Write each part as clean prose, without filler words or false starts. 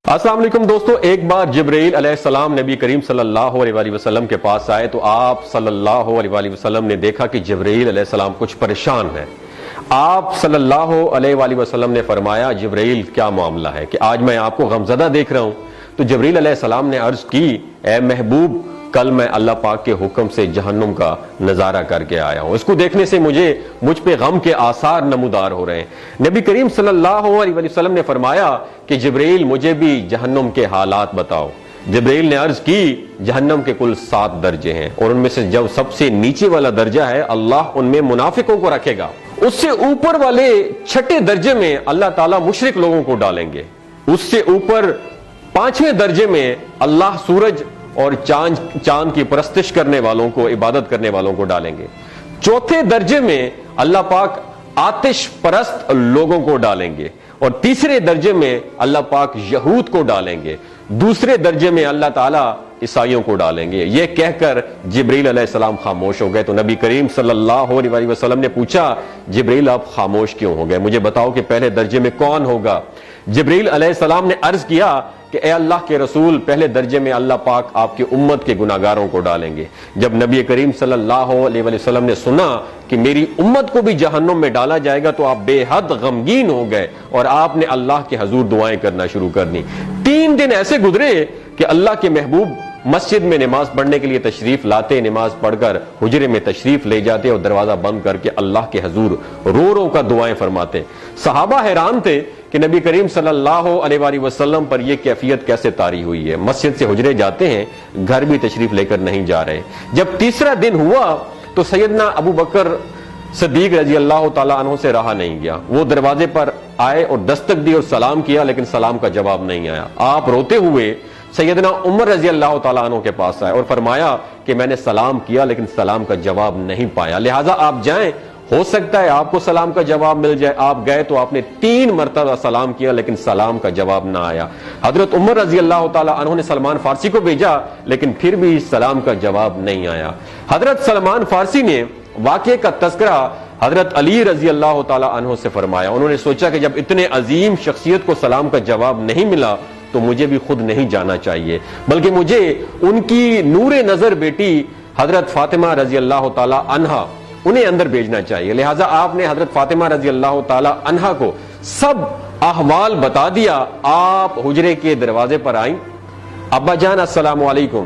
السلام علیکم دوستو، ایک بار جبرائیل علیہ السلام نبی کریم صلی اللہ علیہ وسلم کے پاس آئے تو آپ صلی اللہ علیہ وسلم نے دیکھا کہ جبرائیل علیہ السلام کچھ پریشان ہے۔ آپ صلی اللہ علیہ وسلم نے فرمایا، جبرائیل کیا معاملہ ہے کہ آج میں آپ کو غمزدہ دیکھ رہا ہوں؟ تو جبرائیل علیہ السلام نے عرض کی، اے محبوب، کل میں اللہ پاک کے حکم سے جہنم کا نظارہ کر کے آیا ہوں، اس کو دیکھنے سے مجھ پہ غم کے آثار نمودار ہو رہے ہیں۔ نبی کریم صلی اللہ علیہ وسلم نے فرمایا کہ جبرائیل مجھے بھی جہنم کے حالات بتاؤ۔ جبرائیل نے عرض کی، جہنم کے کل 7 درجے ہیں اور ان میں سے جو سب سے نیچے والا درجہ ہے اللہ ان میں منافقوں کو رکھے گا۔ اس سے اوپر والے 6 درجے میں اللہ تعالیٰ مشرک لوگوں کو ڈالیں گے۔ اس سے اوپر 5ویں درجے میں اللہ سورج اور چاند کی پرستش کرنے والوں کو، عبادت کرنے والوں کو ڈالیں گے۔ 4تھے درجے میں اللہ پاک آتش پرست لوگوں کو ڈالیں گے، اور 3رے درجے میں اللہ پاک یہود کو ڈالیں گے۔ 2 درجے میں اللہ تعالیٰ عیسائیوں کو ڈالیں گے۔ یہ کہہ کر جبرائیل علیہ السلام خاموش ہو گئے تو نبی کریم صلی اللہ علیہ وسلم نے پوچھا، جبرائیل آپ خاموش کیوں ہو گئے؟ مجھے بتاؤ کہ پہلے درجے میں کون ہوگا؟ جبرائیل علیہ السلام نے عرض کیا کہ اے اللہ کے رسول، پہلے درجے میں اللہ پاک آپ کی امت کے گناہگاروں کو ڈالیں گے۔ جب نبی کریم صلی اللہ علیہ وسلم نے سنا کہ میری امت کو بھی جہنم میں ڈالا جائے گا تو آپ بے حد غمگین ہو گئے اور آپ نے اللہ کے حضور دعائیں کرنا شروع کر دی۔ 3 دن ایسے گزرے کہ اللہ کے محبوب مسجد میں نماز پڑھنے کے لیے تشریف لاتے، نماز پڑھ کر حجرے میں تشریف لے جاتے اور دروازہ بند کر کے اللہ کے حضور رو کر دعائیں فرماتے۔ صحابہ حیران تھے کہ نبی کریم صلی اللہ علیہ وسلم پر یہ کیفیت کیسے طاری ہوئی ہے، مسجد سے حجرے جاتے ہیں، گھر بھی تشریف لے کر نہیں جا رہے۔ جب 3را دن ہوا تو سیدنا ابو بکر صدیق رضی اللہ تعالیٰ عنہ سے رہا نہیں گیا، وہ دروازے پر آئے اور دستک دی اور سلام کیا، لیکن سلام کا جواب نہیں آیا۔ آپ روتے ہوئے سیدنا عمر رضی اللہ تعالیٰ عنہ کے پاس آئے اور فرمایا کہ میں نے سلام کیا لیکن سلام کا جواب نہیں پایا، لہٰذا آپ جائیں، ہو سکتا ہے آپ کو سلام کا جواب مل جائے۔ آپ گئے تو آپ نے 3 مرتبہ سلام کیا لیکن سلام کا جواب نہ آیا۔ حضرت عمر رضی اللہ تعالیٰ عنہ نے سلمان فارسی کو بھیجا لیکن پھر بھی سلام کا جواب نہیں آیا۔ حضرت سلمان فارسی نے واقعے کا تذکرہ حضرت علی رضی اللہ تعالیٰ عنہ سے فرمایا۔ انہوں نے سوچا کہ جب اتنے عظیم شخصیت کو سلام کا جواب نہیں ملا تو مجھے بھی خود نہیں جانا چاہیے، بلکہ مجھے ان کی نور نظر بیٹی حضرت فاطمہ رضی اللہ تعالیٰ عنہا انہیں اندر بھیجنا چاہیے۔ لہٰذا آپ نے حضرت فاطمہ رضی اللہ تعالیٰ عنہا کو سب احوال بتا دیا۔ آپ حجرے کے دروازے پر آئیں، ابا جان السلام علیکم۔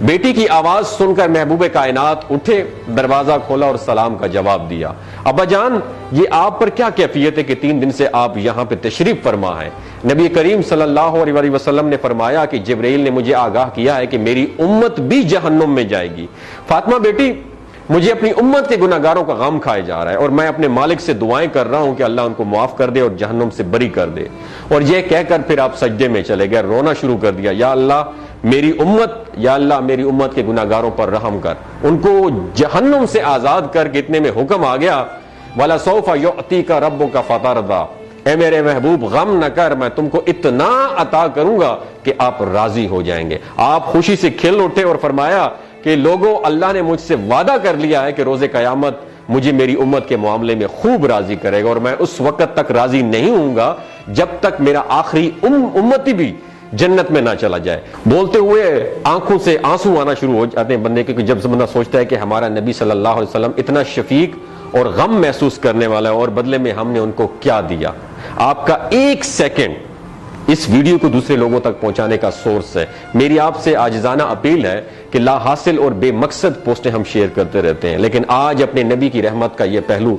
بیٹی کی آواز سن کر محبوب کائنات اٹھے، دروازہ کھولا اور سلام کا جواب دیا۔ ابا جان، یہ آپ پر کیا کیفیت ہے کہ 3 دن سے آپ یہاں پہ تشریف فرما ہے؟ نبی کریم صلی اللہ علیہ وسلم نے فرمایا کہ جبرائیل نے مجھے آگاہ کیا ہے کہ میری امت بھی جہنم میں جائے گی۔ فاطمہ بیٹی، مجھے اپنی امت کے گناہگاروں کا غم کھائے جا رہا ہے اور میں اپنے مالک سے دعائیں کر رہا ہوں کہ اللہ ان کو معاف کر دے اور جہنم سے بری کر دے۔ اور یہ کہہ کر پھر آپ سجدے میں چلے گئے، رونا شروع کر دیا، یا اللہ میری امت کے گناہگاروں پر رحم کر، ان کو جہنم سے آزاد کر کے۔ اتنے میں حکم آ گیا، وَلَسَوْفَ يُعْطِيكَ رَبُّكَ فَتَرْضَىٰ، اے میرے محبوب غم نہ کر، میں تم کو اتنا عطا کروں گا کہ آپ راضی ہو جائیں گے۔ آپ خوشی سے کھل اٹھے اور فرمایا کہ لوگوں، اللہ نے مجھ سے وعدہ کر لیا ہے کہ روز قیامت مجھے میری امت کے معاملے میں خوب راضی کرے گا، اور میں اس وقت تک راضی نہیں ہوں گا جب تک میرا آخری امتی بھی جنت میں نہ چلا جائے۔ بولتے ہوئے آنکھوں سے آنسو آنا شروع ہو جاتے ہیں بندے کے، جب بندہ سوچتا ہے کہ ہمارا نبی صلی اللہ علیہ وسلم اتنا شفیق اور غم محسوس کرنے والا ہے اور بدلے میں ہم نے ان کو کیا دیا۔ آپ کا 1 سیکنڈ اس ویڈیو کو دوسرے لوگوں تک پہنچانے کا سورس ہے۔ میری آپ سے عاجزانہ اپیل ہے کہ لا حاصل اور بے مقصد پوسٹیں ہم شیئر کرتے رہتے ہیں، لیکن آج اپنے نبی کی رحمت کا یہ پہلو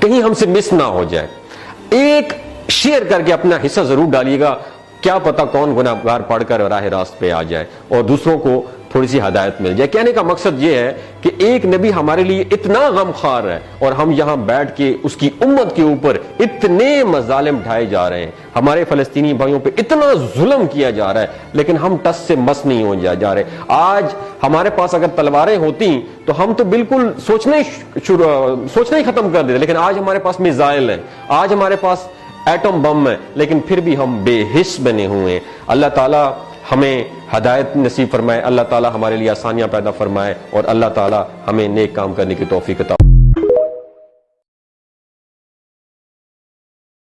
کہیں ہم سے مس نہ ہو جائے۔ ایک شیئر کر کے اپنا حصہ ضرور ڈالیے گا، کیا پتہ کون گناہگار پڑھ کر راہ راست پہ آ جائے اور دوسروں کو تھوڑی سی ہدایت مل جائے۔ کہنے کا مقصد یہ ہے کہ ایک نبی ہمارے لیے اتنا غم خوار ہے اور ہم یہاں بیٹھ کے اس کی امت کے اوپر اتنے مظالم ڈھائے جا رہے ہیں، ہمارے فلسطینی بھائیوں پہ اتنا ظلم کیا جا رہا ہے، لیکن ہم ٹس سے مس نہیں ہو جا رہے۔ آج ہمارے پاس اگر تلواریں ہوتی تو ہم تو بالکل سوچنا ہی ختم کر دیتے، لیکن آج ہمارے پاس میزائل ہیں، آج ہمارے پاس ایٹم بم ہے، لیکن پھر بھی ہم بے حس بنے ہوئے ہیں۔ اللہ تعالیٰ ہمیں ہدایت نصیب فرمائے، اللہ تعالیٰ ہمارے لیے آسانیاں پیدا فرمائے اور اللہ تعالیٰ ہمیں نیک کام کرنے کی توفیق عطا